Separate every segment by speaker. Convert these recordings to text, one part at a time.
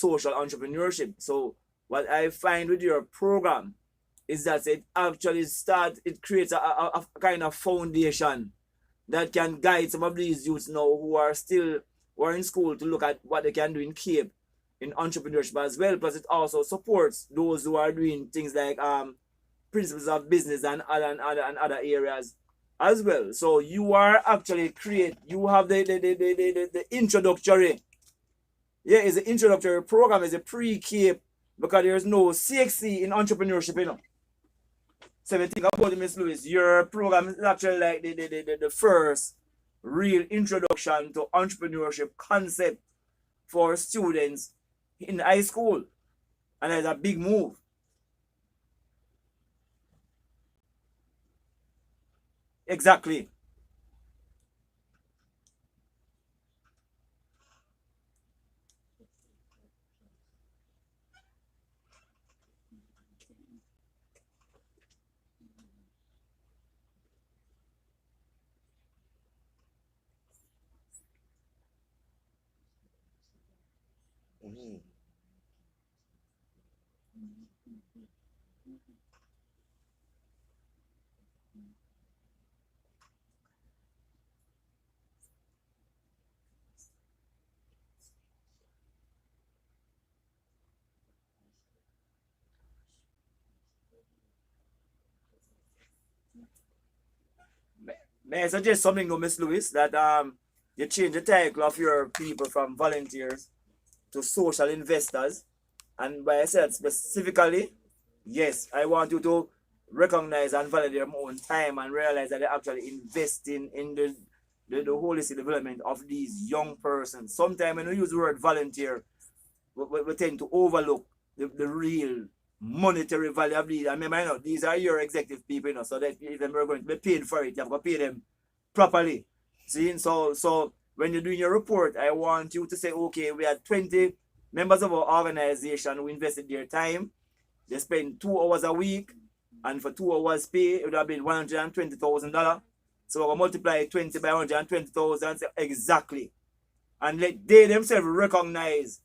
Speaker 1: social entrepreneurship. So what I find with your program is that it creates a kind of foundation that can guide some of these youths now who are in school to look at what they can do in Cape in entrepreneurship as well. Plus, it also supports those who are doing things like principles of business and other areas as well. So you are actually you have the introductory. Yeah, it's an introductory program, it's a pre-Cape because there's no CXC in entrepreneurship, you know. So if you think about it, Miss Lewis, your program is actually like the first real introduction to entrepreneurship concept for students in high school. And it's a big move. Exactly.
Speaker 2: Mm-hmm.
Speaker 1: May I suggest something to Miss Lewis that you change the title of your people from volunteers to social investors. And by I said specifically, yes, I want you to recognize and validate their own time and realize that they're actually investing in the holistic development of these young persons. Sometimes when we use the word volunteer, we tend to overlook the real monetary value of these. I remember, you know, these are your executive people, you know, so that if they're going to be paid for it, you have to pay them properly. See, so when you're doing your report, I want you to say, okay, we had 20 members of our organization who invested their time. They spend 2 hours a week, and for 2 hours pay, it would have been $120,000. So we'll multiply 20 by 120,000 exactly. And let they themselves recognize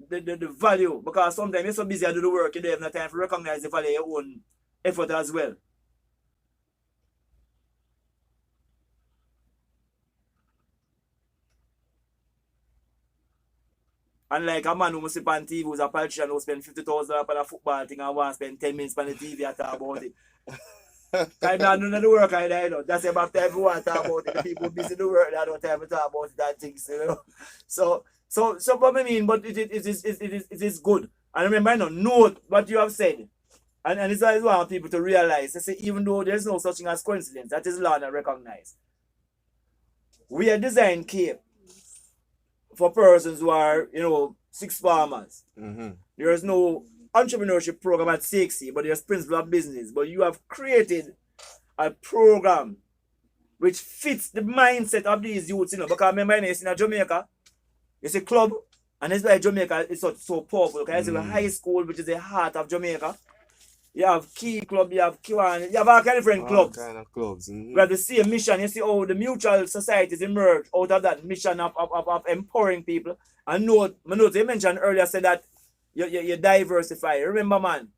Speaker 1: the value, because sometimes you're so busy to do the work, you don't have no time to recognize the value of your own effort as well. Unlike a man who must sit on TV who's a politician who spend $50,000 on a football thing and want to spend 10 minutes on the TV and talk about it. I don't know the work I know. That's about time to want to talk about it. The people busy the work, they don't have time to talk about it and things, you know. So what I mean, but it is good. And remember, you know, note what you have said. And this is what I want people to realize. They say, even though there's no such thing as coincidence, that is law and recognized. We are designed Cape for persons who are, you know, six farmers.
Speaker 2: Mm-hmm.
Speaker 1: There is no entrepreneurship program at CXC, but there's principle of business. But you have created a program which fits the mindset of these youths, you know. Because remember, it's in Jamaica, it's a club, and that's why Jamaica is so powerful. Because it's a high school, which is the heart of Jamaica. You have Key Club, you have Kiwan, you have all kind of different clubs.
Speaker 2: All kind of clubs.
Speaker 1: We have the same mission. You see how the mutual societies emerge out of that mission of empowering people. And note, you mentioned earlier, said that you diversify. Remember, man,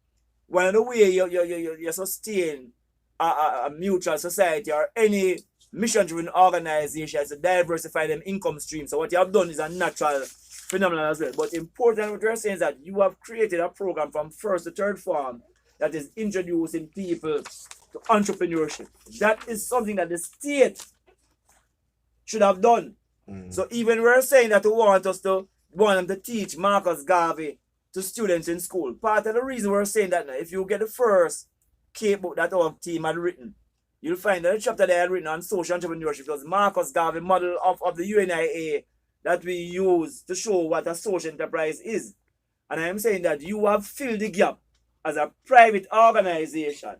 Speaker 1: one of the way you sustain a mutual society or any mission-driven organization is to diversify them income streams. So what you have done is a natural phenomenon as well. But important what you're saying is that you have created a program from first to third form that is introducing people to entrepreneurship. That is something that the state should have done. So even we're saying that we want them to teach Marcus Garvey to students in school. Part of the reason we're saying that now, if you get the first Cape book that our team had written, you'll find that the chapter they had written on social entrepreneurship was Marcus Garvey model of the UNIA that we use to show what a social enterprise is. And I am saying that you have filled the gap as a private organization.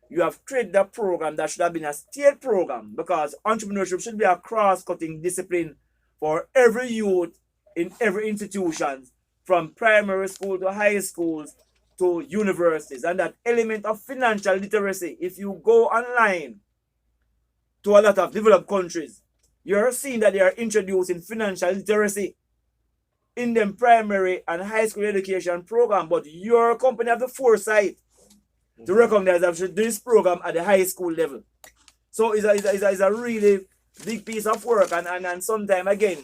Speaker 1: You have created a program that should have been a state program, because entrepreneurship should be a cross-cutting discipline for every youth in every institution, from primary school to high schools to universities. And that element of financial literacy, if you go online to a lot of developed countries, you're seeing that they are introducing financial literacy in them primary and high school education program, but your company have the foresight to recognize that we should do this program at the high school level. So it's a really big piece of work, and sometimes again,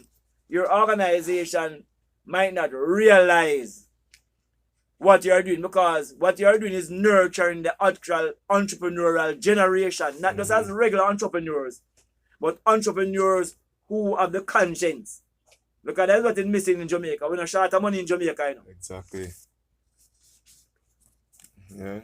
Speaker 1: your organization might not realize what you're doing, because what you're doing is nurturing the actual entrepreneurial generation, not just as regular entrepreneurs, but entrepreneurs who have the conscience. Because that's what is missing in Jamaica. We're not short of money in Jamaica, you know.
Speaker 3: Exactly. Yeah.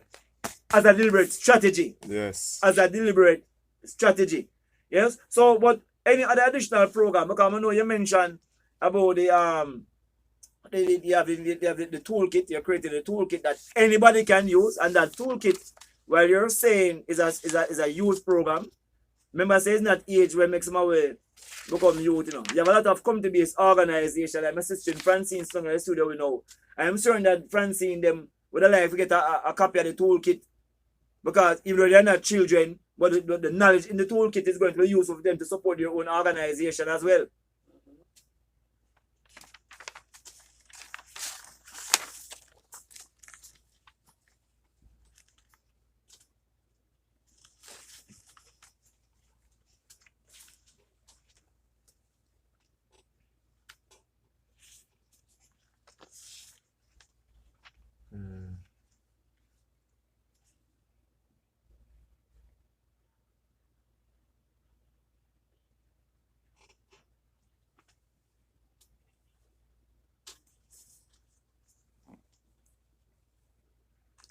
Speaker 1: As a deliberate strategy.
Speaker 3: Yes.
Speaker 1: As a deliberate strategy. Yes. So, but any other additional program? Because I know you mentioned about the toolkit. You're creating a toolkit that anybody can use, and that toolkit, while you're saying is a youth program. Remember, say it's not age where makes my way become youth, you know. You have a lot of community-based organization, like my sister Francine Stung in the studio, we know. I'm sure that Francine them would like to get a copy of the toolkit, because even though they're not children, but the knowledge in the toolkit is going to be useful for them to support their own organization as well.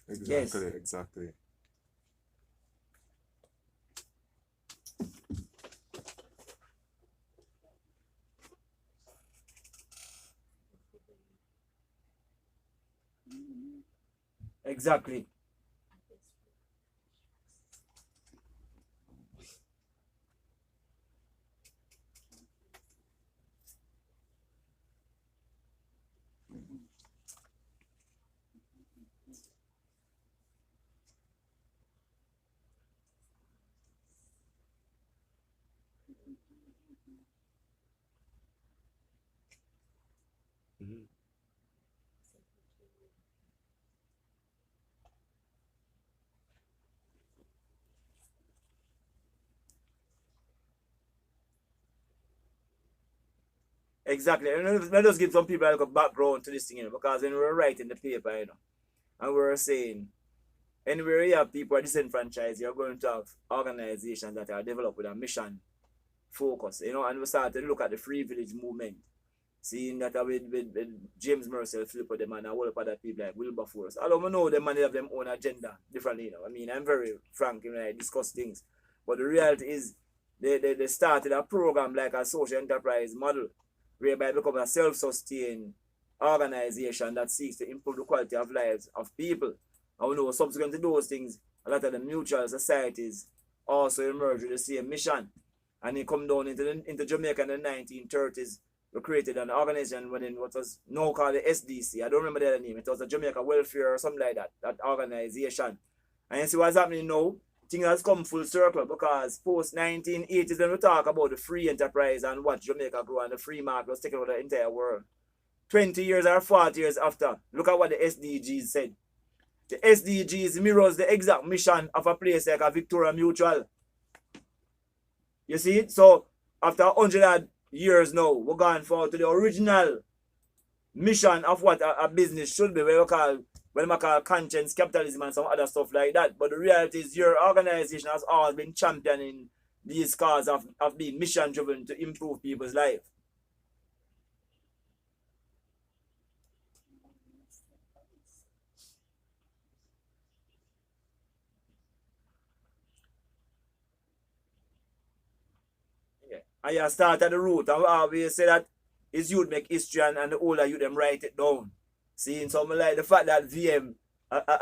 Speaker 3: Exactly,
Speaker 1: Yes.
Speaker 3: exactly.
Speaker 1: Exactly.
Speaker 2: Mhm.
Speaker 1: Exactly. And let us give some people like a background to this thing, you know, because when we were writing the paper, you know, and we were saying, anywhere you have people disenfranchised, you're going to have organizations that are developed with a mission focus, you know, and we started to look at the Free Village movement, seeing that with James Mercer, Philip them, and a whole lot of other people like Wilberforce. Although we know them and they have their own agenda differently, you know. I mean, I'm very frank when I discuss things. But the reality is, they started a program like a social enterprise model, whereby it becomes a self-sustained organization that seeks to improve the quality of lives of people. And we know subsequent to those things, a lot of the mutual societies also emerge with the same mission. And it come down into Jamaica in the 1930s. We created an organization within what was now called the SDC. I don't remember the other name. It was the Jamaica Welfare or something like that, that organization. And you see what's happening now? Things has come full circle, because post 1980s, when we talk about the free enterprise and what Jamaica grew and the free market was taking over the entire world. 20 years or 40 years after, look at what the SDGs said. The SDGs mirrors the exact mission of a place like a Victoria Mutual. You see it? So after 100 years now, we're going forward to the original mission of what a business should be, where we call conscience capitalism and some other stuff like that. But the reality is, your organization has always been championing these cause of being mission driven to improve people's life. Yeah. And you start at the root, and we always say that is youth make history, and the older you them write it down. Seeing something like the fact that VM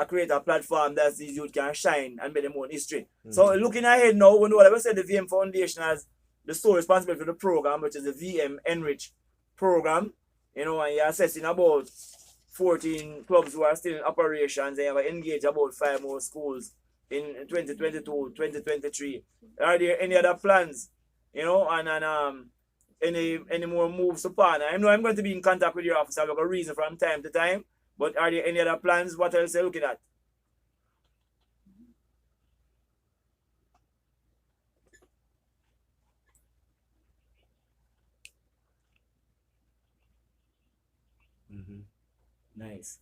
Speaker 1: create a platform that these youth can shine and make them own history. So looking ahead now, we know that we said the VM Foundation has the sole responsibility for the program, which is the VM Enrich program. You know, and you're assessing about 14 clubs who are still in operations, and you have engaged about 5 more schools in 2022, 2023. Are there any other plans? You know, and any more moves upon. I know I'm going to be in contact with your office. I've got a reason from time to time. But are there any other plans? What else are you looking at?
Speaker 2: Mm-hmm.
Speaker 1: Nice.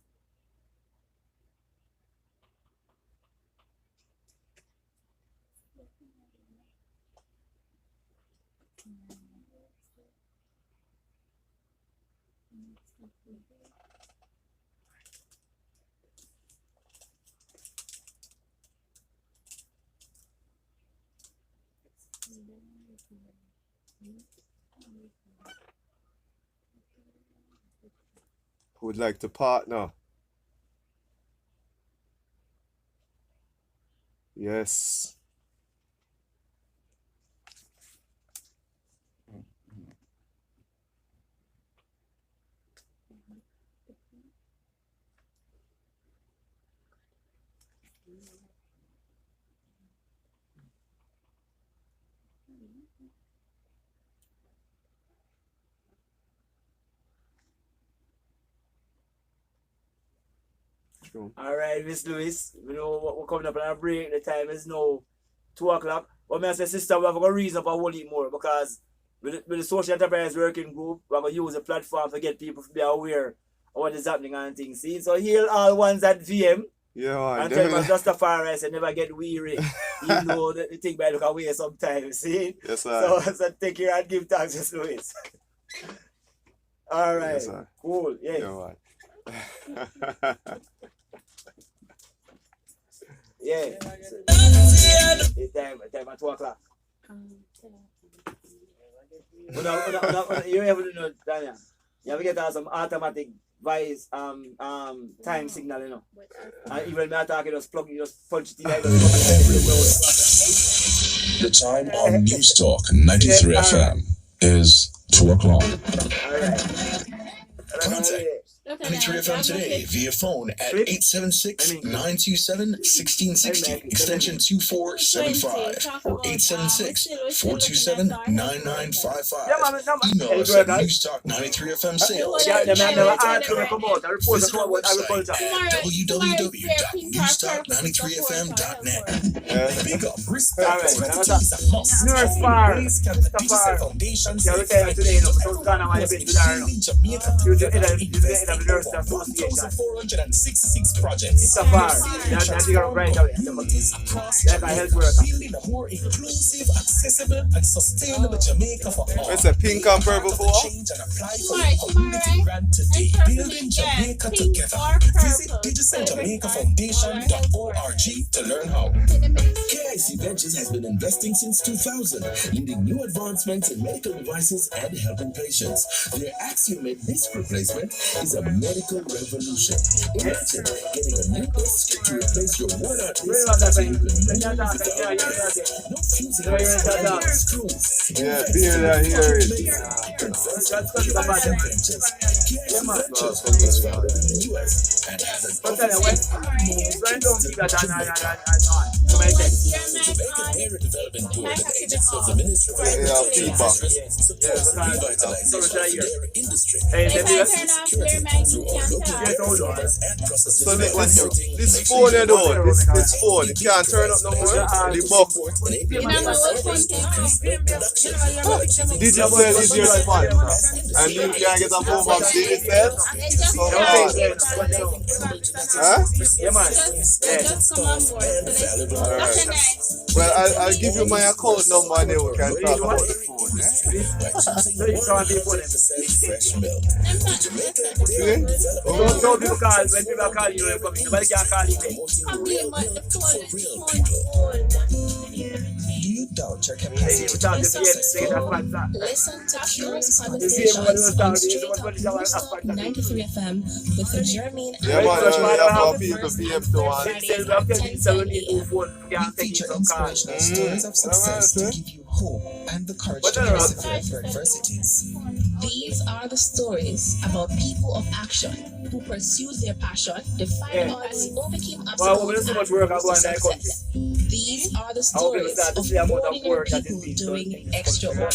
Speaker 3: Who would like to partner? Yes. True.
Speaker 1: All right, Miss Lewis. We know what we're coming up on our break. The time is now 2 o'clock. But me and say, sister, we have a reason for holding it more because with the social enterprise working group, we're going to use the platform to get people to be aware of what is happening and things. See? So heal all ones at VM.
Speaker 3: Yeah, man.
Speaker 1: And tell us Rastafari and never get weary. You know the thing by look away sometimes. See?
Speaker 3: Yes, sir.
Speaker 1: So take care and give thanks, Miss Lewis. All right.
Speaker 3: Yes, sir.
Speaker 1: Cool. Yes.
Speaker 3: Yeah, man.
Speaker 1: Yeah. It's time at 2 o'clock. You ever know, Daniel? You ever get some automatic voice time signal, you know? And even when I'm talking, just plug it, just punch it in.
Speaker 4: The time on News Talk 93 FM is 2 o'clock.
Speaker 1: Alright.
Speaker 4: Contact 93 FM today via phone at 876-927-1660, extension 2475, or 876-427-9955. Email us at newstalk93fmsales www.newstalk93fm.net. Big up, respect,
Speaker 1: Nurse Far. The Nurse Association.
Speaker 4: 466 projects.
Speaker 1: Safar, that's the right away. Like a health worker.
Speaker 4: Building a more inclusive, accessible, and sustainable Jamaica for all.
Speaker 3: It's a pink and purple for all.
Speaker 4: Change and apply for the community grant today. Building Jamaica together. Visit digitaljamaicafoundation.org to learn how. KIC Ventures has been investing since 2000, leading new advancements in medical devices and helping patients. Their Axiomed disc replacement is a medical revolution. Imagine getting a new disc to replace your worn-out disc so you can move without no fusing screws.
Speaker 3: Yeah, being that here is.
Speaker 4: KIC Ventures is founded in the US and has an office Jamaica Dairy Development Board, an agency of the Ministry of Agriculture, supports revitalization of the dairy industry through our local farmers and processors.
Speaker 3: So this phone you know, this phone, it can't turn up no more. The box. Digital is your sponsor. And you can get a phone from Digital. Huh?
Speaker 1: Yeah, man.
Speaker 3: Alright. Well, I'll give you my account number and then we can talk about the phone.
Speaker 1: So you can't be for them.
Speaker 3: See?
Speaker 1: Don't people call, when people call you, nobody can call you.
Speaker 4: Do you doubt your
Speaker 1: Hey,
Speaker 4: capacity
Speaker 1: we
Speaker 4: to
Speaker 1: talk
Speaker 4: be
Speaker 1: to the
Speaker 4: successful?
Speaker 1: Listen
Speaker 4: Listen to curious conversations on Straight Talk Newstalk 93 FM with Jermaine
Speaker 3: Yeah, man,
Speaker 4: and
Speaker 3: I have people VM to one.
Speaker 4: feature inspirational stories of success to give you hope and the courage to persevere through adversities. These are the stories about people of action who pursued their passion, defied odds, overcame obstacles,
Speaker 1: so much work I go on that country.
Speaker 4: These are the stories of ordinary people doing extraordinary.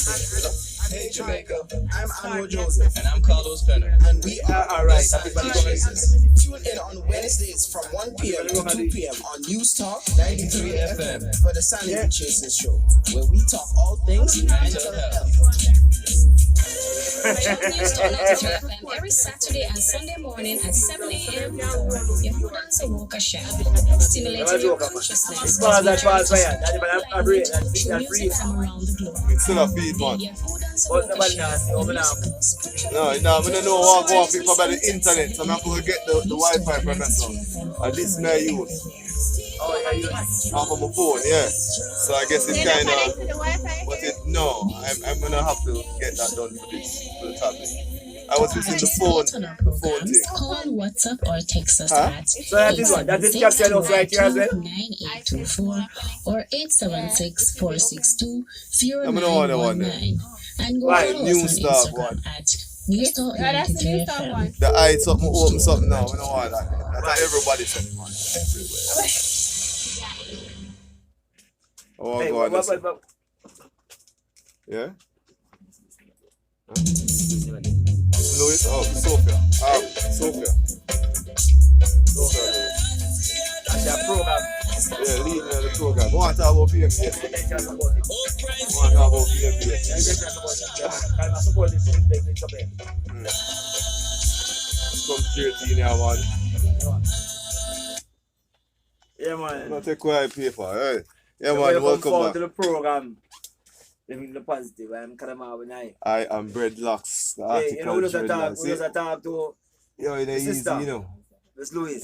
Speaker 4: Hey Jamaica, I'm Anwo Joseph.
Speaker 5: And I'm Carlos Penner.
Speaker 4: And we are
Speaker 1: Alright,
Speaker 4: Westside
Speaker 1: everybody
Speaker 4: Beach
Speaker 1: go ahead.
Speaker 4: Chasers. Tune in on Wednesdays from 1 p.m. to 2 p.m. on News Talk 93 FM for the Sanity Chasers Show, where we talk all things mental health.
Speaker 6: News Talk 93 FM every Saturday and Sunday morning at 7 a.m. for your Who Dance a Walker show, stimulating your consciousness
Speaker 1: It's far as that far as fire. That
Speaker 6: and
Speaker 1: I break that feet
Speaker 6: to
Speaker 1: that
Speaker 6: music
Speaker 1: free.
Speaker 6: from around the globe.
Speaker 3: It's still a feed, man.
Speaker 6: Your Who Dance a
Speaker 1: But
Speaker 6: Walker
Speaker 1: nobody
Speaker 6: show,
Speaker 1: knows, over now.
Speaker 3: No, I don't know what go off about the internet, so I'm not going to get the Wi-Fi from that song. And this may I use
Speaker 1: Oh, yeah, you
Speaker 3: off of my phone, yeah. So I guess it's kind of, but I'm going to have to get that done for the tablet. I was using the phone thing.
Speaker 6: Call, WhatsApp, or text us
Speaker 3: Huh?
Speaker 6: at
Speaker 1: So that is what? That is captured out right here as well?
Speaker 6: 9824 or 876-462-0919
Speaker 3: I'm gonna order one then.
Speaker 6: and go
Speaker 1: Right,
Speaker 6: follow
Speaker 3: new
Speaker 6: us on
Speaker 3: stuff,
Speaker 6: Instagram
Speaker 3: what?
Speaker 6: at Newstalk 93 FM.
Speaker 3: The eye something open something now. I don't want that. That's how everybody said, man. Oh,
Speaker 1: Hey,
Speaker 3: God.
Speaker 1: what?
Speaker 3: Yeah? Huh? Louis? Oh, Sophia. Sophia.
Speaker 1: That's your program.
Speaker 3: Yeah, leading the program. I want to talk about PMBS. I want to talk about PMBS. Come 13 here, man.
Speaker 1: Yeah,
Speaker 3: I'm
Speaker 1: man.
Speaker 3: going to take away pay for. Hey. Yeah,
Speaker 1: So
Speaker 3: man.
Speaker 1: welcome
Speaker 3: Welcome
Speaker 1: forward
Speaker 3: back.
Speaker 1: to the program. Living the positive. I'm Kadama Winai.
Speaker 3: I am Breadlocks. The
Speaker 1: Hey, you know who does
Speaker 3: article
Speaker 1: I talk?
Speaker 3: Dreadlocks.
Speaker 1: Who does I talk to?
Speaker 3: Yo, it ain't easy,
Speaker 1: sister.
Speaker 3: you know.
Speaker 1: It's Louis.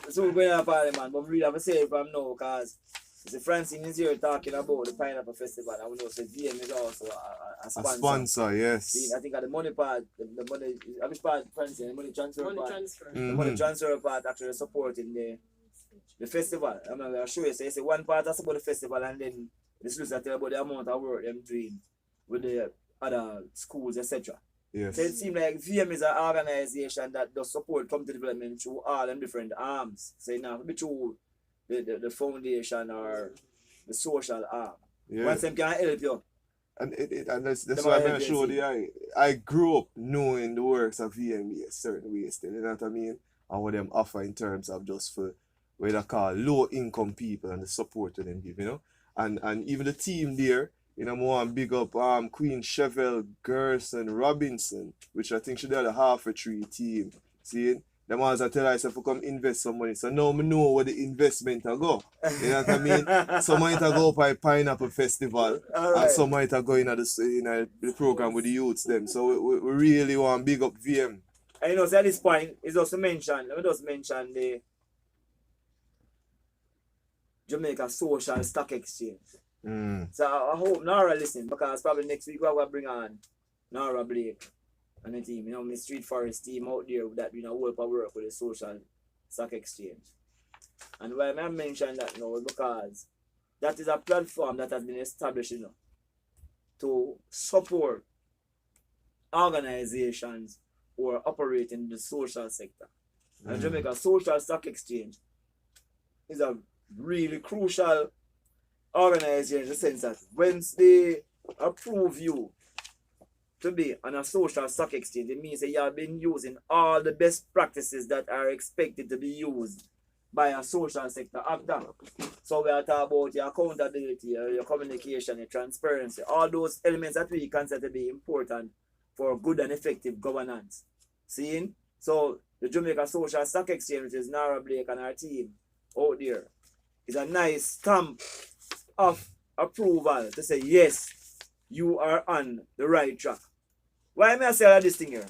Speaker 1: So we're going to party, man. But we really have to say it from now because the Francine is here talking about the Pineapple Festival. And we know so VM is also a
Speaker 3: A
Speaker 1: sponsor.
Speaker 3: sponsor, yes.
Speaker 1: I think at the money part, the money, which part, Francine, the money transfer part. The money
Speaker 3: Mhm.
Speaker 1: transfer part actually supporting the festival. I'm going to show you. So you say one part that's about the festival and then this looks at about the amount of work them doing with the other schools, etc.
Speaker 3: Yes.
Speaker 1: So it seems like VM is an organization that does support community development through all them different arms. So it now be through the foundation or the social arm.
Speaker 3: Yeah.
Speaker 1: Once them can help you.
Speaker 3: And that's
Speaker 1: Them
Speaker 3: why I'm
Speaker 1: are
Speaker 3: going to show
Speaker 1: helping.
Speaker 3: I grew up knowing the works of VMA certain ways still, you know what I mean? And what them offer in terms of just for what they call low income people and the support to them give, you know? And even the team there, you know, more and big up Queen Chevelle, Gerson, Robinson, which I think should have a half a tree team. See? Them ones I tell us if we come invest some money. So now I know where the investment will go. You know what I mean? Some might go by Pineapple Festival.
Speaker 1: All right.
Speaker 3: And some might go in the program with the youths them. So we really want big up VM.
Speaker 1: And you know, so at this point, it's also mentioned, let me just mention the Jamaica Social Stock Exchange.
Speaker 3: Mm.
Speaker 1: So I hope Nora listen because probably next week we're going to bring on Nora Blake and the team, you know, my Street Forest team out there that you know work with the Social Stock Exchange. And why I mention that now is because that is a platform that has been established, you know, to support organizations who are operating in the social sector. And Jamaica Social Stock Exchange is a really crucial organization in the sense that once they approve you to be on a social stock exchange, it means that you have been using all the best practices that are expected to be used by a social sector actor. So we are talking about your accountability, your communication, your transparency, all those elements that we consider to be important for good and effective governance. Seeing? So the Jamaica Social Stock Exchange, which is Nara Blake and our team out there, is a nice stamp of approval to say, yes, you are on the right track. Why am I saying this thing here?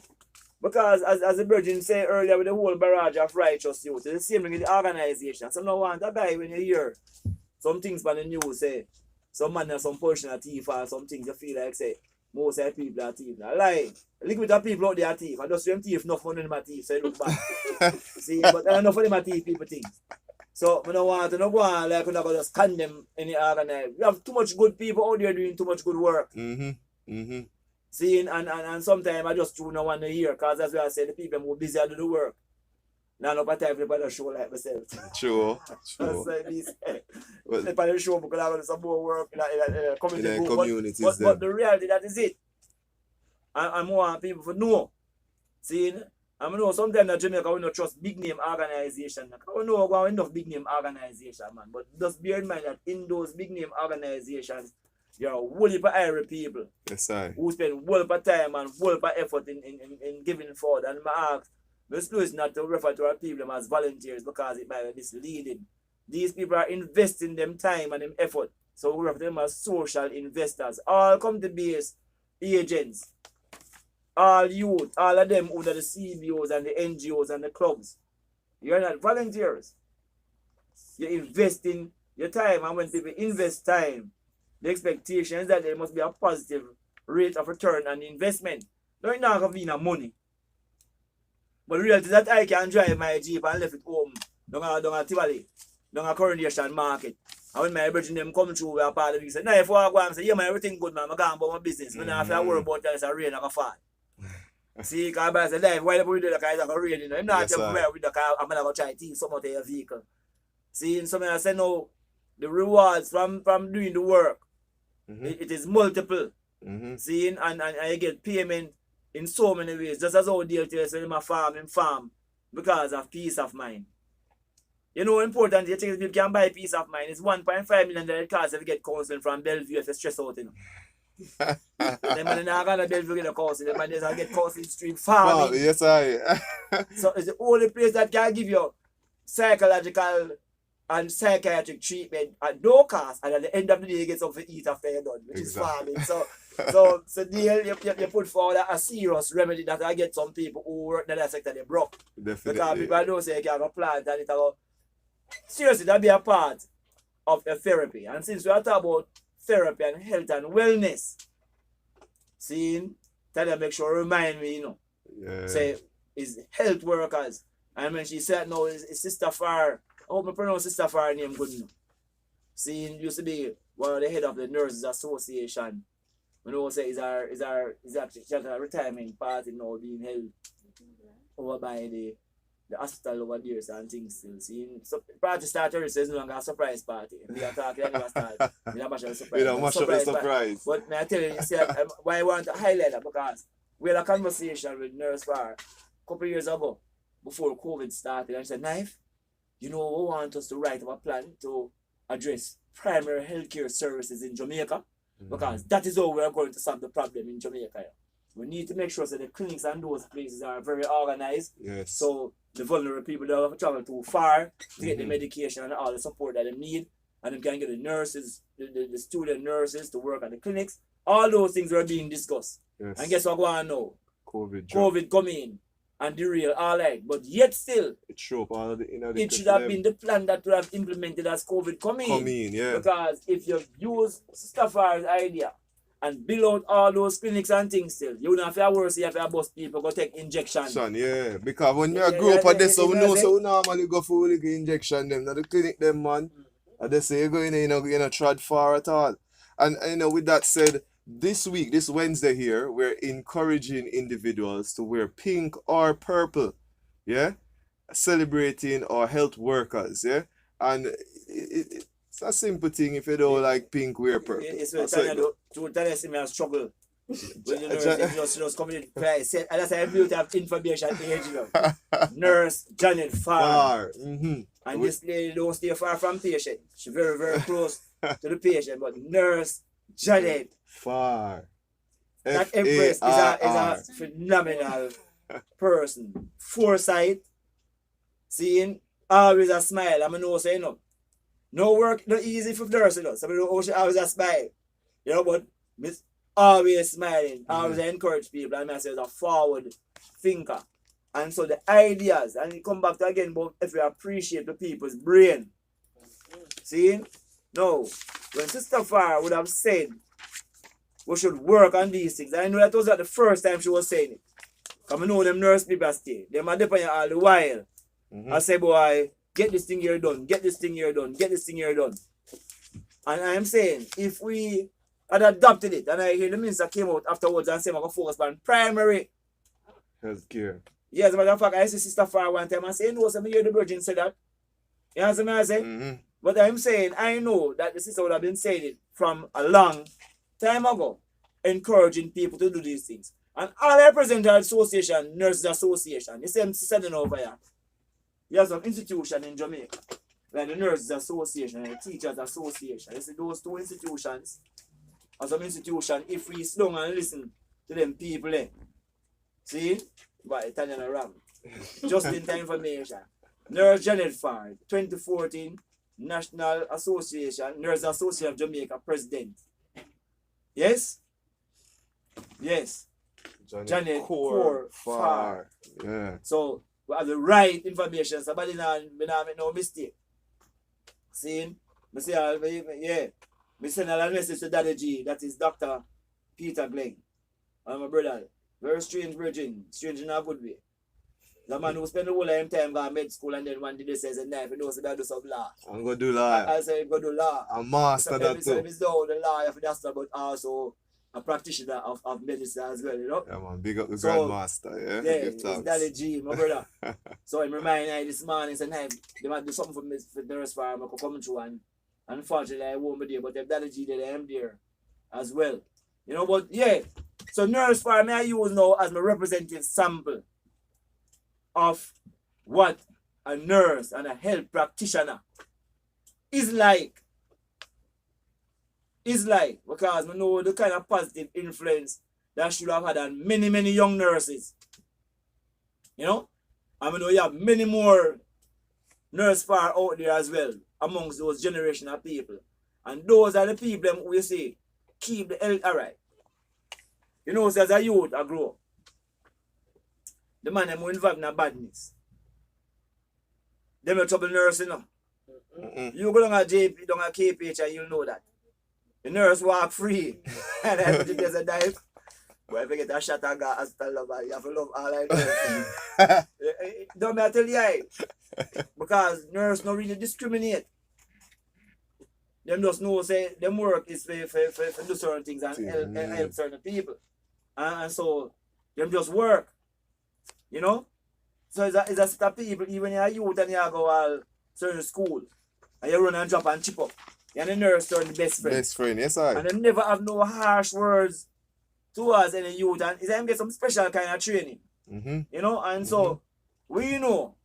Speaker 1: Because as the Virgin said earlier with the whole barrage of righteous youth, it's the same thing in the organization. Some don't want to buy when you hear some things on the news, say, some man or some person are thief or some things you feel like, say, most of the people are thief. Now, lie. Look with the people out there are thief. I just them thief, enough money in my thief, so it look bad. See, but enough of them are thief people think. So, I don't want to go on like we're not going to just condemn any organization. We have too much good people out there doing too much good work. Seeing and sometimes I just don't want to hear because that's why I say the people who are busy to do the work. Now, no time for the show like myself.
Speaker 3: True.
Speaker 1: That's
Speaker 3: True.
Speaker 1: like me say.
Speaker 3: Well,
Speaker 1: If I show because I want some more work in a
Speaker 3: in
Speaker 1: community
Speaker 3: the
Speaker 1: group.
Speaker 3: communities
Speaker 1: But
Speaker 3: then.
Speaker 1: the reality, that is it. I want people to know. See, I know sometimes in Jamaica we don't trust big name organization. We know we have enough big name organization, man. But just bear in mind that in those big name organizations, there are a whole heap of Irish people
Speaker 3: Yes, I.
Speaker 1: who spend a whole heap of time and a whole heap of effort in giving forward. And I ask Ms. Lewis not to refer to our people as volunteers because it might be misleading. These people are investing them time and them effort. So we refer to them as social investors. All come to base agents, all youth, all of them under the CBOs and the NGOs and the clubs. You're not volunteers. You're investing your time, and when people invest time, the expectation is that there must be a positive rate of return on investment. Don't not have been money. But the reality is that I can drive my Jeep and left it home down a Tivoli, down a Coronation Market. And when my brethren them come through, we are part of it. Say, now if I go and say, yeah, man, everything good, man, I'm going about my business. When I have to worry about that, it's a rain or a fall. See, because I say, life, why do we do that? It's like a rain, you know. I'm not everywhere with the car, I'm going to try to teach some of your vehicle. See, and something I say, no, the rewards from doing the work, it is multiple. See, and you get payment in so many ways. Just as how deal to you, say, my farm, because of peace of mind. You know, important, you think people can buy peace of mind. It's $1.5 million it costs if you get counseling from Bellevue if you stress out, you know. Them man not gonna Bellevue get a counseling, them man just get counseling street farming.
Speaker 3: Yes, I.
Speaker 1: So it's the only place that can give you psychological and psychiatric treatment at no cost, and at the end of the day you get something to eat after you're done, which is farming. So deal you put forward a serious remedy that I get some people who work in that sector they broke.
Speaker 3: Definitely.
Speaker 1: Because people don't say you can have a plant and it'll seriously that be a part of the therapy. And since we are talking about therapy and health and wellness, seeing tell you make sure remind me, you know.
Speaker 3: Yeah.
Speaker 1: Say is health workers. And when she said no, it's Sister Farr. I hope I pronounce Sister Farr name good enough. Seeing used to be one of the head of the Nurses Association. You know, say is our retirement party now being held over by the hospital over there and things still. Seeing so party starter says no longer a surprise party. We are talking never start. We don't mash up the surprise.
Speaker 3: We don't mash up the surprise.
Speaker 1: But may I tell you, see, why I want to highlight that because we had a conversation with Nurse Farr a couple of years ago before COVID started, and she said, Knife, you know, we want us to write a plan to address primary healthcare services in Jamaica because that is how we are going to solve the problem in Jamaica. We need to make sure that the clinics and those places are very organized.
Speaker 3: Yes.
Speaker 1: So the vulnerable people don't have to travel too far to get the medication and all the support that they need. And they can get the nurses, the student nurses to work at the clinics. All those things are being discussed.
Speaker 3: Yes.
Speaker 1: And guess what going on now?
Speaker 3: COVID
Speaker 1: come in and derail all right. But yet still,
Speaker 3: it show up all of the
Speaker 1: it should have been the plan that would have implemented as COVID come in.
Speaker 3: Yeah.
Speaker 1: Because if you use Sister Farr's idea and build out all those clinics and things still, you don't have to worry, you have to bus people go take injection.
Speaker 3: Yeah, because when you grow up at this, so we know so normally go for like injection them. Now the clinic them man, and they say you go in there, you know, trod far at all. And you know, with that said, this week, this Wednesday here, we're encouraging individuals to wear pink or purple, yeah, celebrating our health workers, yeah, and it's a simple thing. If you don't like pink, wear purple.
Speaker 1: It's what I see me struggle. When you nurse just coming in, and that's a beauty of information age, you know. Nurse Janet Farr. And this lady don't stay far from patient. She's very, very close to the patient, but Nurse Janet
Speaker 3: Farr.
Speaker 1: That Empress is a phenomenal person. Foresight, seeing, always a smile. I'm know say no work, not easy for nurse, you know. Somebody always a smile. You know, but Miss always smiling, always encourage people, and I say a forward thinker. And so the ideas, and you come back to again about if you appreciate the people's brain. See? No, when Sister Farr would have said we should work on these things, I know that was not the first time she was saying it. Because I know them nurse people stay. They might depend on you all the while. I say, boy, get this thing here done, get this thing here done, get this thing here done. And I am saying, if we had adopted it, and I hear the minister came out afterwards and said, I'm going to focus on primary
Speaker 3: healthcare.
Speaker 1: Yeah, as a matter of fact, I see Sister Far one time and say, no, so me hear the Virgin say that. You know what I say?
Speaker 3: Mm-hmm.
Speaker 1: But I'm saying, I know that the sister would have been saying it from a long time ago, encouraging people to do these things. And all I represent the association, Nurses Association, the same sister over here. You have some institution in Jamaica, like the Nurses Association and the Teachers Association. You see, those two institutions are some institution, if we slow down and listen to them people, see? But Italian Ram. Just in time information. Nurse Janet Fard, 2014 National Association, Nurse Association of Jamaica President. Yes? Yes. Janet Core Far.
Speaker 3: Yeah.
Speaker 1: So we have the right information. Somebody not make no mistake. See? Me say, yeah. Me send a message to Daddy G. That is Dr. Peter Glenn. And my brother. Very strange virgin. Strange in a good way. The man who spend the whole of him time going to med school and then one day they says a knife and knows about do some law.
Speaker 3: I'm going to do law.
Speaker 1: I say go do law.
Speaker 3: A master that too.
Speaker 1: He's the lawyer for that, but also a practitioner of medicine as well, you know?
Speaker 3: Yeah, man. Big up the
Speaker 1: So,
Speaker 3: grandmaster, yeah?
Speaker 1: Yeah,
Speaker 3: Give
Speaker 1: it's
Speaker 3: thanks.
Speaker 1: Daddy G, my brother. So I'm reminding I this morning, said, hey, they might do something for me for the nurse farm. I could come through and unfortunately I won't be there, but if Daddy G did, I am there as well. You know, but yeah. So nurse farm I use now as my representative sample of what a nurse and a health practitioner is like. Because I know the kind of positive influence that should have had on many, many young nurses. You know? And I know you have many more nurse far out there as well amongst those generation of people. And those are the people who you say keep the health alright. You know, so as a youth I grow up, the man them who involved in a badness. Them no trouble nursing now. You go down at JP, down at KPH and you'll know that. The nurse walk free. And everything there's a dive. But if you get a shot and go hospital lover, you have to love all I know. Don't me tell you. Because nurse don't really discriminate. Them just know say them work is for do certain things and help certain people. And so them just work. You know? So it's a set of people, even if you're youth and you go all certain school and you run and drop and chip up. And the nurse turn the best friend.
Speaker 3: Best friend, yes, I.
Speaker 1: And they never have no harsh words towards any youth. And it's them get some special kind of training.
Speaker 3: Mm-hmm.
Speaker 1: You know? And so we know.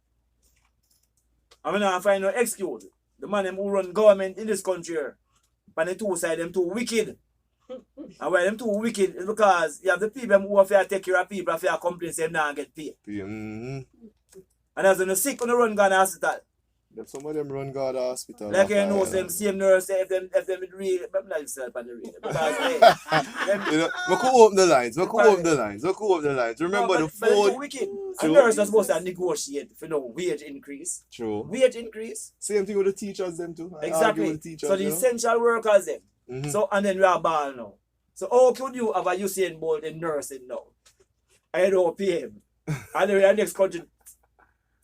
Speaker 1: I mean, I find no excuse. The man them who run government in this country, on the two side, them too wicked. And why them too wicked is because you have the people who have to take care of people if you complain them now and get paid.
Speaker 3: Mm-hmm.
Speaker 1: And as when you're sick, when you run Ghana hospital.
Speaker 3: Some of them run God hospital.
Speaker 1: Like you know, them same nurse, if them real, I'm not self on the radio. Because
Speaker 3: you know, we could open the lines. Remember the phone.
Speaker 1: Wicked. A nurse is supposed to negotiate for no wage increase.
Speaker 3: True.
Speaker 1: Wage increase.
Speaker 3: Same thing with the teachers them too.
Speaker 1: Exactly. So the essential workers them.
Speaker 3: Mm-hmm.
Speaker 1: So and then we are ball now. So how could you have a Usain Bolt in nursing now? I don't pay him. And then the next country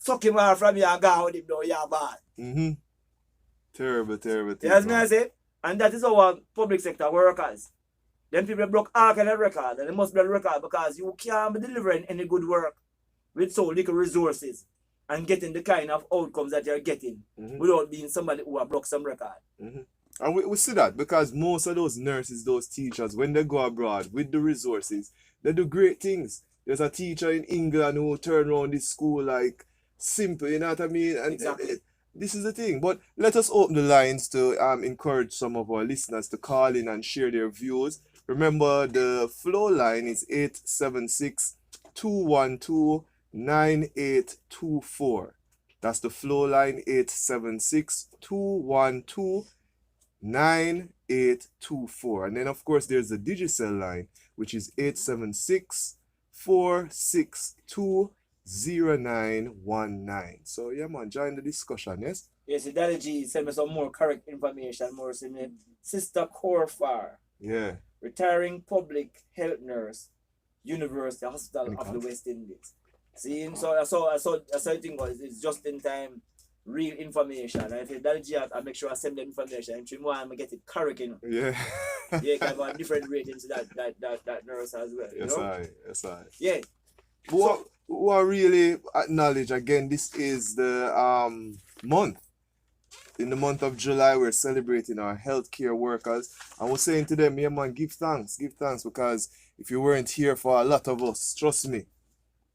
Speaker 1: suck him out from you and go with him now, you're bad.
Speaker 3: Mm-hmm. Terrible.
Speaker 1: Yes, me I say. And that is our public sector workers. Them people broke all kind of record, and they must be a record because you can't be delivering any good work with so little resources and getting the kind of outcomes that you're getting without being somebody who have broke some record.
Speaker 3: Mm-hmm. And we see that because most of those nurses, those teachers, when they go abroad with the resources, they do great things. There's a teacher in England who turn around this school like simple, you know what I mean? And
Speaker 1: Exactly.
Speaker 3: this is the thing. But let us open the lines to encourage some of our listeners to call in and share their views. Remember, the flow line is 876-212-9824. That's the flow line, 876-212-9824. And then, of course, there's the Digicel line, which is 876-462-0919. So, yeah, man, join the discussion, yes?
Speaker 1: Yes, the Daddy G send me some more correct information, more similar. Sister Corfar,
Speaker 3: Yeah.
Speaker 1: retiring public health nurse, University Hospital of the West Indies. See, so I think it's just in time, real information. And if you Daddy G, I make sure I send the information. And tomorrow I'm gonna get it correct, you know.
Speaker 3: Yeah.
Speaker 1: Yeah, can have different ratings that nurse as well. You know?
Speaker 3: Yes, I.
Speaker 1: Yeah.
Speaker 3: But who are really acknowledge again, this is the month. In the month of July, we're celebrating our healthcare workers. And we're saying to them, yeah man, give thanks, because if you weren't here for a lot of us, trust me,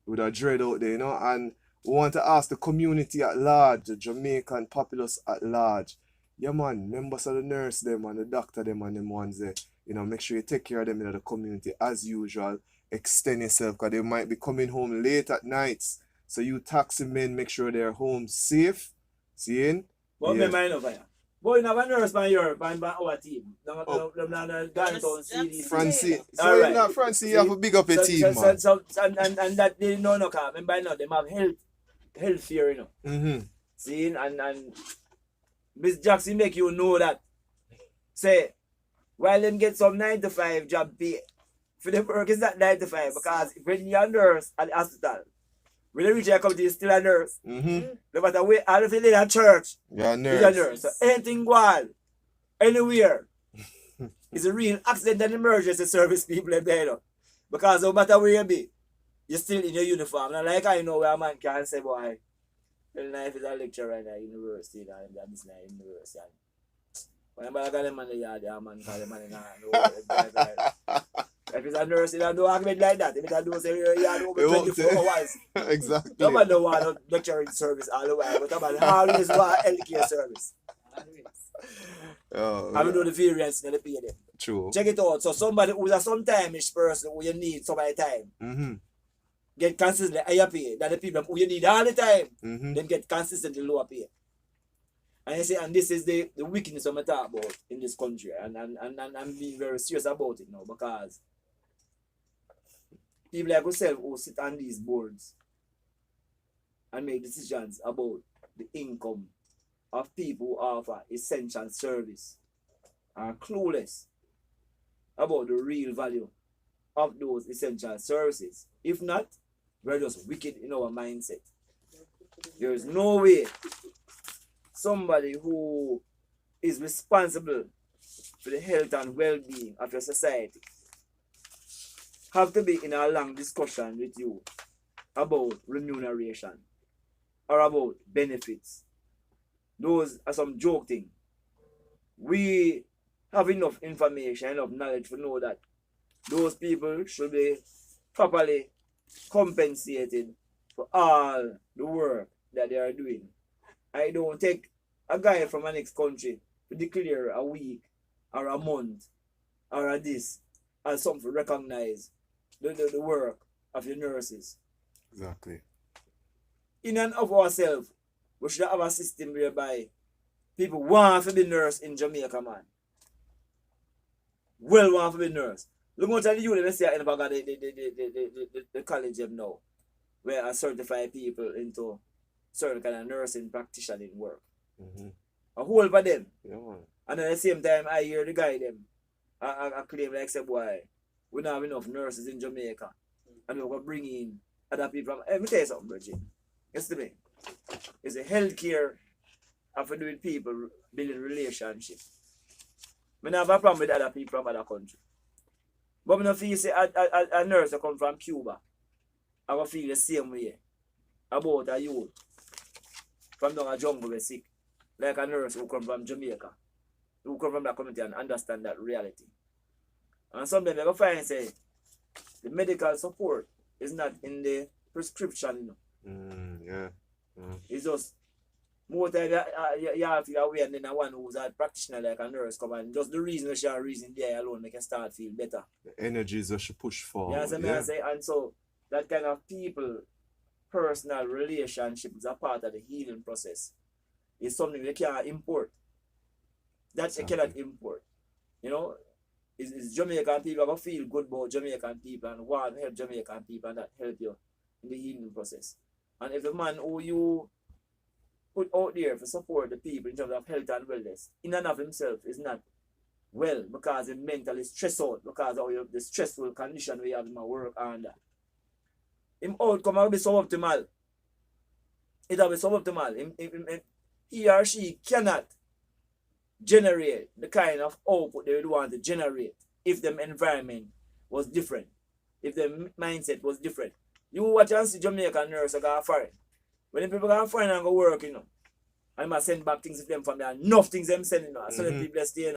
Speaker 3: we would have dread out there, you know. And we want to ask the community at large, the Jamaican populace at large, yeah man, members of the nurse them and the doctor them and them ones there, you know, make sure you take care of them in the community as usual. Extend yourself, because they might be coming home late at nights. So you taxi men, make sure they're home safe. Seeing?
Speaker 1: But
Speaker 3: Yeah.
Speaker 1: me mind of it. But you have a nurse by Europe and by our team. Them
Speaker 3: Oh.
Speaker 1: downtown CDC.
Speaker 3: Francie, so
Speaker 1: Alright.
Speaker 3: not Francie, you have to big up your team, man.
Speaker 1: And that they know no car. Remember now, them have health fear, you know.
Speaker 3: Mm-hmm.
Speaker 1: See, and Miss Jackson make you know that. Say, while them get some 9 to 5 job pay, for the work is not 9 to 5, because when you're a nurse at the hospital, when you reach your community, you're still a nurse.
Speaker 3: Mm-hmm.
Speaker 1: No matter where, all if you live in a church,
Speaker 3: You're a
Speaker 1: you're a
Speaker 3: nurse.
Speaker 1: nurse. So anything go on, anywhere, it's a real accident and emergency service people in there, you know. Because no matter where you be, you're still in your uniform. Now, like I know where a man can say, boy, well, now if it's a lecturer in a university, and that is not university. When I'm got them on the yard, a man call them on the if it's a nurse, you don't argument like that. If it's a nurse, you're over
Speaker 3: They won't
Speaker 1: 24
Speaker 3: say.
Speaker 1: hours.
Speaker 3: Exactly.
Speaker 1: Nobody don't want a lecturing service all the while, but nobody always want a healthcare service.
Speaker 3: Oh,
Speaker 1: I don't
Speaker 3: yeah.
Speaker 1: know the variance in the pay them.
Speaker 3: True.
Speaker 1: Check it out. So somebody who's a sometime-ish person who you need some of the time,
Speaker 3: Mm-hmm.
Speaker 1: get consistently higher pay than the people who you need all the time,
Speaker 3: Mm-hmm.
Speaker 1: then get consistently lower pay. And you see, and this is the weakness I'm talking about in this country. And I'm being very serious about it now, because people like yourself who sit on these boards and make decisions about the income of people who offer essential service are clueless about the real value of those essential services. If not, we're just wicked in our mindset. There is no way somebody who is responsible for the health and well-being of your society have to be in a long discussion with you about remuneration or about benefits. Those are some joke things. We have enough information, enough knowledge to know that those people should be properly compensated for all the work that they are doing. I don't take a guy from a next country to declare a week or a month or a this as something to recognize the work of the nurses.
Speaker 3: Exactly.
Speaker 1: In and of ourselves, we should have a system whereby people want to be nurse in Jamaica, man. Well want to be nurse. Look what the university in the college them now, where I certify people into certain kind of nursing practitioning work.
Speaker 3: Mm-hmm.
Speaker 1: A whole for them.
Speaker 3: Yeah, man.
Speaker 1: And at the same time, I hear the guy them I claim like say, boy, we don't have enough nurses in Jamaica. And we're going to bring in other people from, let me tell you something, Bridget. Listen to me. It's a healthcare have to do with people building relationships. I don't have a problem with other people from other countries. But I don't feel say a nurse that come from Cuba, I will feel the same way about a youth from down a jungle who is sick, like a nurse who come from Jamaica, who come from that community and understand that reality. And sometimes you will find say the medical support is not in the prescription, you know.
Speaker 3: Yeah.
Speaker 1: It's just more time you have to be aware, and then one who's a practitioner like a nurse come and just the reason that she are reason there alone make you start feel better.
Speaker 3: The energies that she push
Speaker 1: You
Speaker 3: forward.
Speaker 1: understand what I say? And so that kind of people personal relationship is a part of the healing process. It's something you can't import. That you cannot import. You know, it's Jamaican people going to feel good about Jamaican people and want to help Jamaican people and that help you in the healing process. And if the man who you put out there to support the people in terms of health and wellness, in and of himself is not well because he's mentally stressed out because of the stressful condition we have in my work under. Him outcome will be suboptimal. It will be suboptimal. He or she cannot generate the kind of output they would want to generate if the environment was different, if the mindset was different. You watch and see Jamaican nurse go foreign. When the people go foreign and go work, you know, I must send back things to them from there. Enough things them sending, you know. So the people stay, you know.